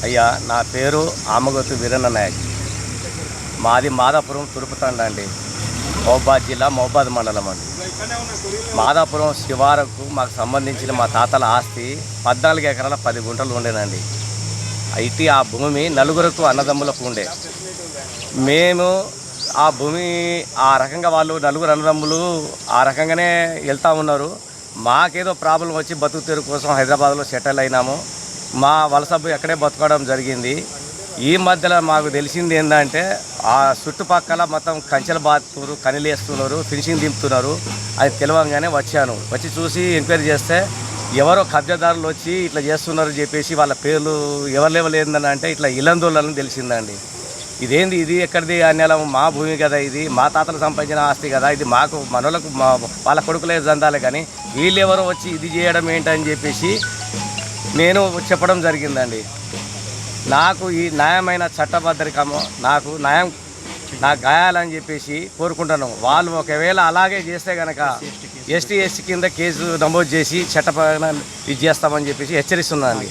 అయ్యా, నా పేరు ఆమగోతు వీరన్న నాయక్. మాది మాదాపురం తురుపుతండ అండి, మహబాద్ జిల్లా, మహబాద్ మండలం అండి. మాదాపురం శివారకు మాకు సంబంధించిన మా తాతల ఆస్తి 14 ఎకరాల 10 గుంటలు ఉండేనండి. అయితే ఆ భూమి నలుగురకు అన్నదమ్ములకు ఉండే. మేము ఆ భూమి ఆ రకంగా వాళ్ళు నలుగురు అన్నదమ్ములు ఆ రకంగానే వెళ్తూ ఉన్నారు. మాకేదో ప్రాబ్లం వచ్చి బతుకు తెరువు కోసం హైదరాబాద్లో సెటిల్ అయినాము. మా వలస ఎక్కడే బతకడం జరిగింది. ఈ మధ్యలో మాకు తెలిసింది ఏంటంటే ఆ చుట్టుపక్కల మొత్తం కంచెలు బాతున్నారు, కనిలేస్తున్నారు, ఫినిషింగ్ దింపుతున్నారు. అది తెలియగానే వచ్చి చూసి ఎంక్వైరీ చేస్తే ఎవరో కబ్జాదారులు వచ్చి ఇట్లా చేస్తున్నారు చెప్పేసి వాళ్ళ పేర్లు ఎవరు ఏందని అంటే ఇట్లా ఇలందోళ్ళని తెలిసిందండి. ఇదేంది, ఇది ఎక్కడిది అనేల మా భూమి కదా, ఇది మా తాతలు సంపాదించిన ఆస్తి కదా, ఇది మాకు మనోళ్ళకు వాళ్ళ కొడుకులే జందాలే, కానీ వీళ్ళెవరో వచ్చి ఇది చేయడం ఏంటని చెప్పేసి నేను చెప్పడం జరిగిందండి. నాకు ఈ న్యాయమైన చట్టబద్ధకము నాకు గాయాలని చెప్పేసి కోరుకుంటున్నాం. వాళ్ళు ఒకవేళ అలాగే చేస్తే కనుక ఎస్టీ కింద కేసు నమోదు చేసి చట్టపరంగా ఇది చేస్తామని చెప్పేసి హెచ్చరిస్తున్నాను.